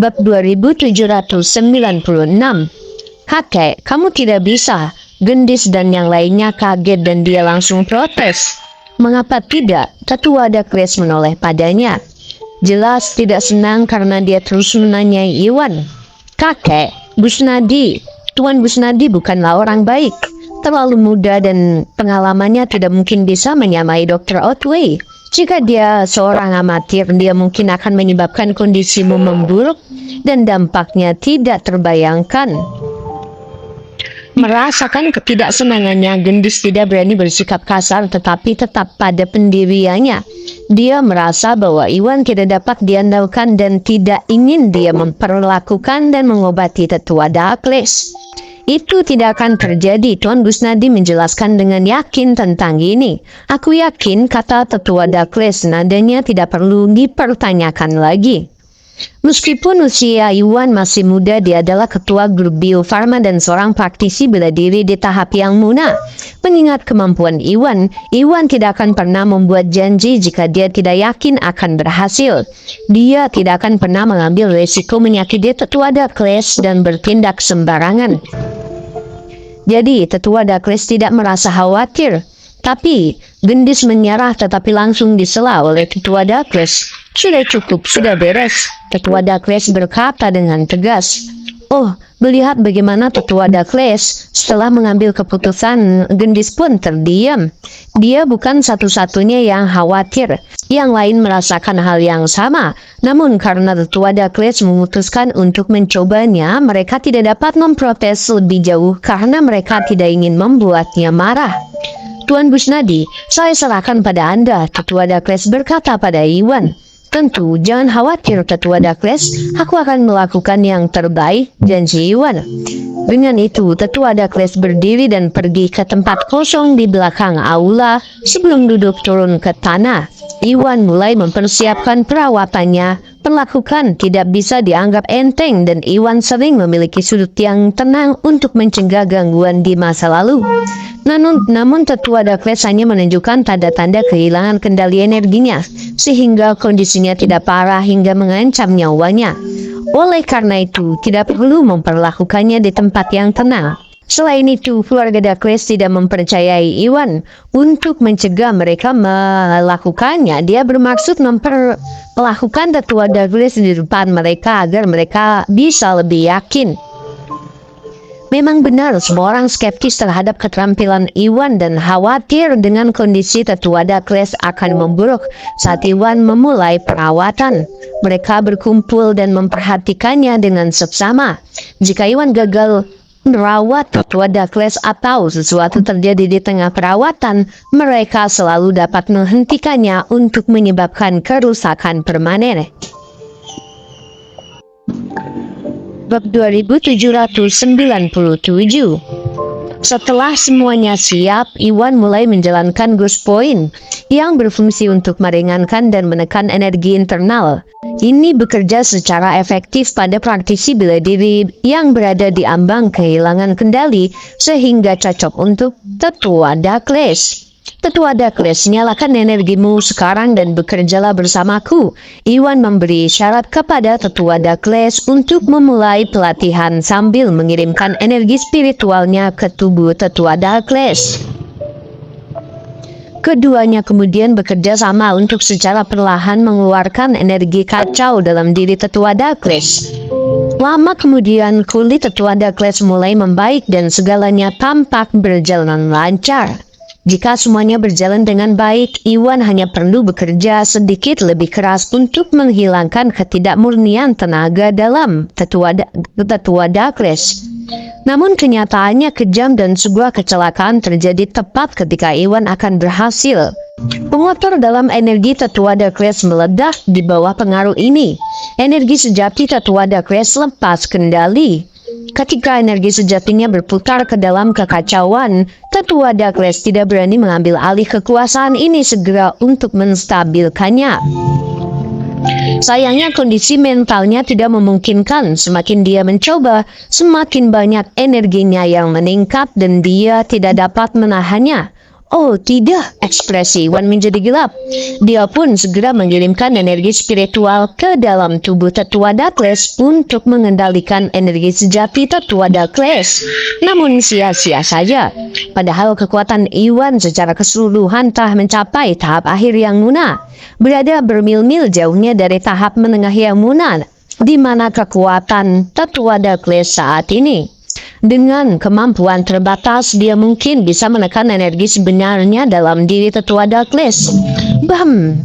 Bab 2796. Kakek, kamu tidak bisa. Gendis dan yang lainnya kaget dan dia langsung protes. Mengapa tidak? Tetua Dakles menoleh padanya. Jelas tidak senang karena dia terus menanyai Iwan. Kakek, Busnadi, Tuan Busnadi bukanlah orang baik. Terlalu muda dan pengalamannya tidak mungkin bisa menyamai Dr. Otway. Jika dia seorang amatir, dia mungkin akan menyebabkan kondisimu memburuk dan dampaknya tidak terbayangkan. Merasakan ketidaksenangannya, Gendis tidak berani bersikap kasar tetapi tetap pada pendiriannya. Dia merasa bahwa Iwan tidak dapat diandalkan dan tidak ingin dia memperlakukan dan mengobati Tetua Dakles. Itu tidak akan terjadi, Tuan Busnadi menjelaskan dengan yakin tentang ini. Aku yakin, kata Tetua Dakles, nadanya tidak perlu dipertanyakan lagi. Meskipun usia Iwan masih muda, dia adalah ketua grup Bio Farma dan seorang praktisi bela diri di tahap yang muda. Mengingat kemampuan Iwan tidak akan pernah membuat janji jika dia tidak yakin akan berhasil. Dia tidak akan pernah mengambil resiko menyakiti Tetua Dakles dan bertindak sembarangan. Jadi, Tetua Dakles tidak merasa khawatir. Tapi, Gendis menyerah tetapi langsung disela oleh Tetua Dakles. Sudah cukup, sudah beres. Tetua Dakles berkata dengan tegas. Oh, melihat bagaimana Tetua Dakles setelah mengambil keputusan, Gendis pun terdiam. Dia bukan satu-satunya yang khawatir. Yang lain merasakan hal yang sama. Namun karena Tetua Dakles memutuskan untuk mencobanya, mereka tidak dapat memprotes lebih jauh karena mereka tidak ingin membuatnya marah. Tuan Busnadi, saya serahkan pada Anda, Tetua Dakles berkata pada Iwan. Tentu, jangan khawatir Tetua Dakles, aku akan melakukan yang terbaik, janji Iwan. Dengan itu, Tetua Dakles berdiri dan pergi ke tempat kosong di belakang aula sebelum duduk turun ke tanah. Iwan mulai mempersiapkan perawatannya. Perlakukan tidak bisa dianggap enteng dan Iwan sering memiliki sudut yang tenang untuk mencegah gangguan di masa lalu. Namun Tetua Dakles hanya menunjukkan tanda-tanda kehilangan kendali energinya, sehingga kondisinya tidak parah hingga mengancam nyawanya. Oleh karena itu, tidak perlu memperlakukannya di tempat yang tenang. Selain itu, keluarga Dakles tidak mempercayai Iwan. Untuk mencegah mereka melakukannya, dia bermaksud memperlakukan Tetua Dakles di depan mereka agar mereka bisa lebih yakin. Memang benar, semua orang skeptis terhadap keterampilan Iwan dan khawatir dengan kondisi Tetua Dakles akan memburuk saat Iwan memulai perawatan. Mereka berkumpul dan memperhatikannya dengan seksama. Jika Iwan gagal merawat Tetua Dakles atau sesuatu terjadi di tengah perawatan, mereka selalu dapat menghentikannya untuk menyebabkan kerusakan permanen. Bab 2797. Setelah semuanya siap, Iwan mulai menjalankan Ghost Point yang berfungsi untuk meringankan dan menekan energi internal. Ini bekerja secara efektif pada praktisi bela diri yang berada di ambang kehilangan kendali sehingga cocok untuk Tetua Dakles. Tetua Dakles, nyalakan energimu sekarang dan bekerjalah bersamaku. Iwan memberi syarat kepada Tetua Dakles untuk memulai pelatihan sambil mengirimkan energi spiritualnya ke tubuh Tetua Dakles. Keduanya kemudian bekerja sama untuk secara perlahan mengeluarkan energi kacau dalam diri Tetua Dakles. Lama kemudian kulit Tetua Dakles mulai membaik dan segalanya tampak berjalan lancar. Jika semuanya berjalan dengan baik, Iwan hanya perlu bekerja sedikit lebih keras untuk menghilangkan ketidakmurnian tenaga dalam Tetua Dakles. Namun kenyataannya kejam dan sebuah kecelakaan terjadi tepat ketika Iwan akan berhasil. Pengotor dalam energi Tetua Dakles meledak di bawah pengaruh ini. Energi sejati Tetua Dakles lepas kendali. Ketika energi sejatinya berputar ke dalam kekacauan, Tetua Dakles tidak berani mengambil alih kekuasaan ini segera untuk menstabilkannya. Sayangnya kondisi mentalnya tidak memungkinkan. Semakin dia mencoba, semakin banyak energinya yang meningkat dan dia tidak dapat menahannya. Oh tidak, ekspresi Iwan menjadi gelap. Dia pun segera mengirimkan energi spiritual ke dalam tubuh tetua Dakles untuk mengendalikan energi sejati tetua Dakles. Namun sia-sia saja. Padahal kekuatan Iwan secara keseluruhan telah mencapai tahap akhir yang munah. Berada bermil-mil jauhnya dari tahap menengah yang munah, di mana kekuatan tetua Dakles saat ini. Dengan kemampuan terbatas, dia mungkin bisa menekan energi sebenarnya dalam diri tetua Dakles. Bam!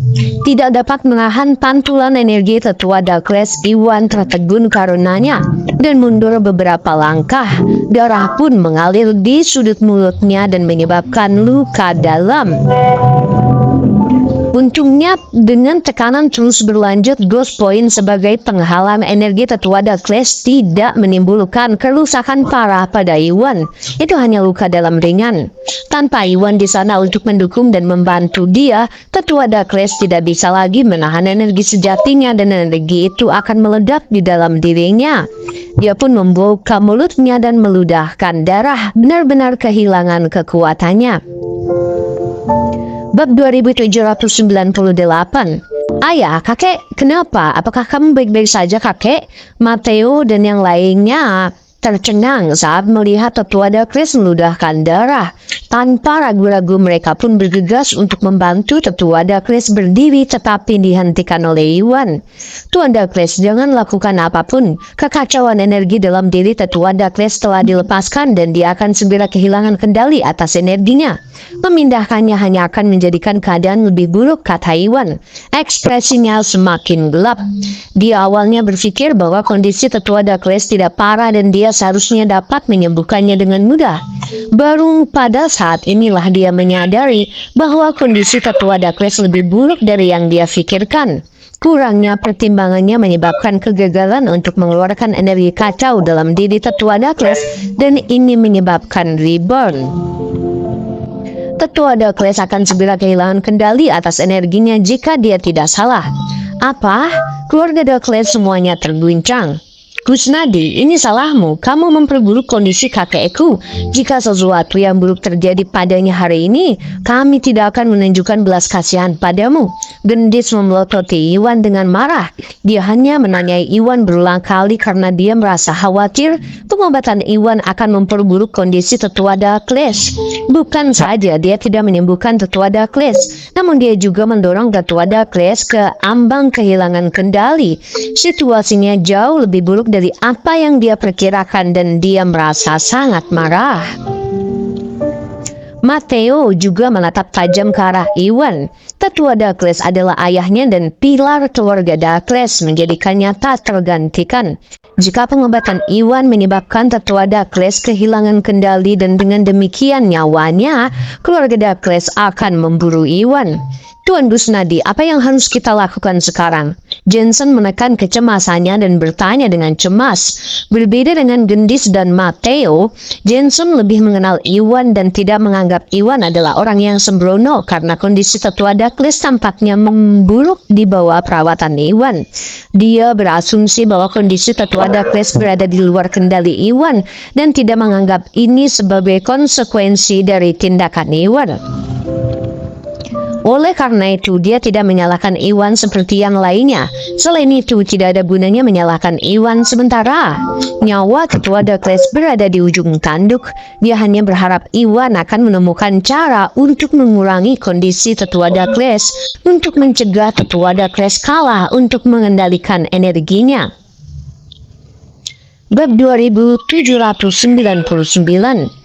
Tidak dapat menahan pantulan energi tetua Dakles, Iwan tertegun karenanya dan mundur beberapa langkah. Darah pun mengalir di sudut mulutnya dan menyebabkan luka dalam. Untungnya, dengan tekanan terus berlanjut, Ghost Point sebagai penghalang energi tetua Dakles tidak menimbulkan kerusakan parah pada Iwan. Itu hanya luka dalam ringan. Tanpa Iwan di sana untuk mendukung dan membantu dia, tetua Dakles tidak bisa lagi menahan energi sejatinya dan energi itu akan meledak di dalam dirinya. Dia pun membuka mulutnya dan meludahkan darah, benar-benar kehilangan kekuatannya. Bab 2798. Ayah, kakek, kenapa? Apakah kamu baik-baik saja, kakek? Mateo dan yang lainnya tercengang saat melihat tetua Dakles meludahkan darah. Tanpa ragu-ragu mereka pun bergegas untuk membantu tetua Dakles berdiri, tetapi dihentikan oleh Iwan. Tuan Dakles, jangan lakukan apapun. Kekacauan energi dalam diri tetua Dakles telah dilepaskan dan dia akan segera kehilangan kendali atas energinya. Memindahkannya hanya akan menjadikan keadaan lebih buruk, kata Iwan. Ekspresinya semakin gelap. Dia awalnya berpikir bahwa kondisi tetua Dakles tidak parah dan dia seharusnya dapat menyembuhkannya dengan mudah. Baru pada saat inilah dia menyadari bahwa kondisi tetua Dakles lebih buruk dari yang dia pikirkan. Kurangnya pertimbangannya menyebabkan kegagalan untuk mengeluarkan energi kacau dalam diri tetua Dakles dan ini menyebabkan reborn. Tetua Dakles akan segera kehilangan kendali atas energinya jika dia tidak salah. Apa? Keluarga Dakles semuanya terguncang. Kusnadi, ini salahmu. Kamu memperburuk kondisi kakekku. Jika sesuatu yang buruk terjadi padanya hari ini, kami tidak akan menunjukkan belas kasihan padamu. Gendis memelototi Iwan dengan marah. Dia hanya menanyai Iwan berulang kali karena dia merasa khawatir pengobatan Iwan akan memperburuk kondisi tetua Dakles. Bukan saja dia tidak menyembuhkan tetua Dakles, namun dia juga mendorong tetua Dakles ke ambang kehilangan kendali. Situasinya jauh lebih buruk dari apa yang dia perkirakan dan dia merasa sangat marah. Mateo juga menatap tajam ke arah Iwan. Tetua Dakles adalah ayahnya dan pilar keluarga Dakles menjadikannya tak tergantikan. Jika pengobatan Iwan menyebabkan tetua Dakles kehilangan kendali dan dengan demikian nyawanya, keluarga Dakles akan memburu Iwan. Tuan Kusnadi, apa yang harus kita lakukan sekarang? Jensen menekan kecemasannya dan bertanya dengan cemas. Berbeda dengan Gendis dan Mateo, Jensen lebih mengenal Iwan dan tidak menganggap Iwan adalah orang yang sembrono karena kondisi tetua Dakles tampaknya memburuk di bawah perawatan Iwan. Dia berasumsi bahwa kondisi tetua Dakles berada di luar kendali Iwan dan tidak menganggap ini sebagai konsekuensi dari tindakan Iwan. Oleh karena itu, dia tidak menyalahkan Iwan seperti yang lainnya. Selain itu, tidak ada gunanya menyalahkan Iwan sementara nyawa tetua Dakles berada di ujung tanduk. Dia hanya berharap Iwan akan menemukan cara untuk mengurangi kondisi tetua Dakles, untuk mencegah tetua Dakles kalah untuk mengendalikan energinya. Bab 2799.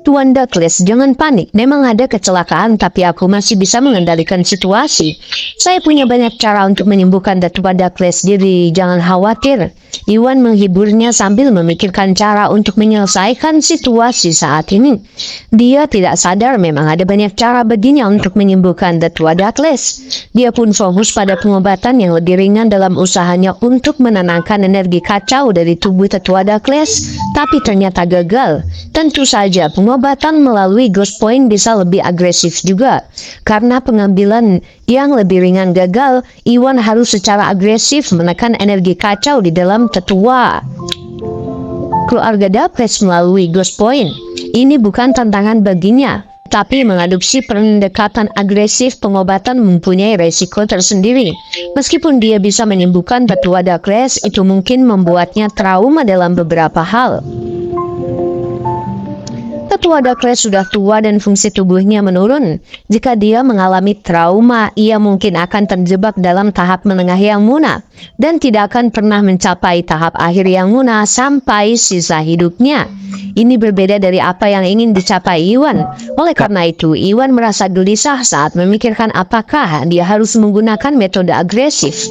Tuan Dakles, jangan panik. Memang ada kecelakaan, tapi aku masih bisa mengendalikan situasi. Saya punya banyak cara untuk menyembuhkan tetua Dakles. Jadi jangan khawatir. Iwan menghiburnya sambil memikirkan cara untuk menyelesaikan situasi saat ini. Dia tidak sadar memang ada banyak cara baginya untuk menyembuhkan tetua Dakles. Dia pun fokus pada pengobatan yang lebih ringan dalam usahanya untuk menenangkan energi kacau dari tubuh tetua Dakles, tapi ternyata gagal. Tentu saja pengobatan melalui Ghost Point bisa lebih agresif juga. Karena pengambilan yang lebih ringan gagal, Iwan harus secara agresif menekan energi kacau di dalam tetua keluarga Dakles melalui Ghost Point. Ini bukan tantangan baginya, tapi mengadopsi pendekatan agresif pengobatan mempunyai resiko tersendiri. Meskipun dia bisa menyembuhkan tetua Dakles, itu mungkin membuatnya trauma dalam beberapa hal. Tetua Dakles sudah tua dan fungsi tubuhnya menurun. Jika dia mengalami trauma, ia mungkin akan terjebak dalam tahap menengah yang munah dan tidak akan pernah mencapai tahap akhir yang munah sampai sisa hidupnya. Ini berbeda dari apa yang ingin dicapai Iwan. Oleh karena itu, Iwan merasa gelisah saat memikirkan apakah dia harus menggunakan metode agresif.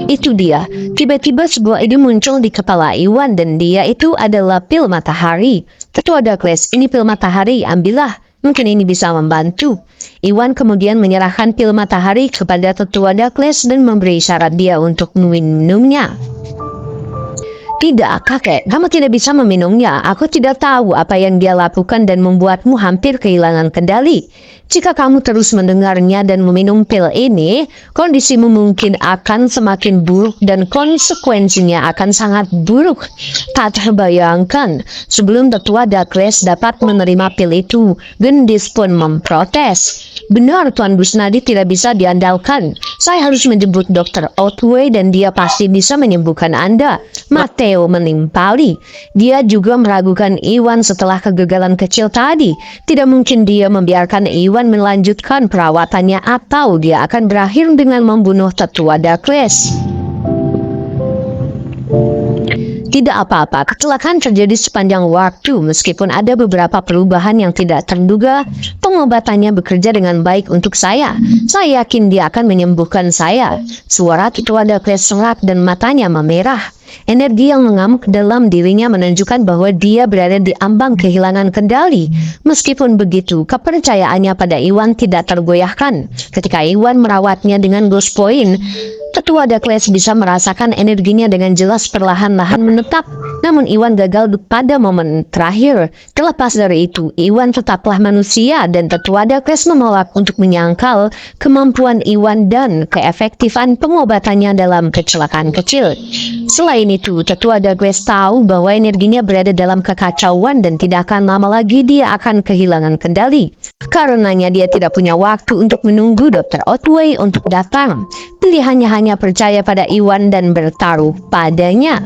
Itu dia, tiba-tiba sebuah ide muncul di kepala Iwan dan dia itu adalah pil matahari. Tetua Dakles, ini pil matahari, ambillah. Mungkin ini bisa membantu. Iwan kemudian menyerahkan pil matahari kepada Tetua Dakles dan memberi syarat dia untuk meminumnya. Tidak, kakek, kamu tidak bisa meminumnya. Aku tidak tahu apa yang dia lakukan dan membuatmu hampir kehilangan kendali. Jika kamu terus mendengarnya dan meminum pil ini, kondisimu mungkin akan semakin buruk dan konsekuensinya akan sangat buruk. Tak terbayangkan, sebelum Tetua Dakles dapat menerima pil itu, Gendis pun memprotes. Benar, Tuan Busnadi tidak bisa diandalkan. Saya harus menjemput Dr. Otway dan dia pasti bisa menyembuhkan Anda. Mateo menimpali. Dia juga meragukan Iwan setelah kegagalan kecil tadi. Tidak mungkin dia membiarkan Iwan melanjutkan perawatannya atau dia akan berakhir dengan membunuh Tetua Dakles. Tidak apa-apa, kecelakaan terjadi sepanjang waktu. Meskipun ada beberapa perubahan yang tidak terduga, pengobatannya bekerja dengan baik untuk saya. Saya yakin dia akan menyembuhkan saya. Suara Tetua Dakles serak dan matanya memerah. Energi yang mengamuk dalam dirinya menunjukkan bahwa dia berada di ambang kehilangan kendali. Meskipun begitu, kepercayaannya pada Iwan tidak tergoyahkan. Ketika Iwan merawatnya dengan Ghost Point, Tetua Dakles bisa merasakan energinya dengan jelas perlahan-lahan menetap. Namun Iwan gagal pada momen terakhir. Terlepas dari itu, Iwan tetaplah manusia dan Tetua Dakles menolak untuk menyangkal kemampuan Iwan dan keefektifan pengobatannya dalam kecelakaan kecil. Selain itu, Tetua Dakles tahu bahwa energinya berada dalam kekacauan dan tidak akan lama lagi dia akan kehilangan kendali. Karenanya dia tidak punya waktu untuk menunggu Dr. Otway untuk datang. Pilihannya hanya percaya pada Iwan dan bertaruh padanya.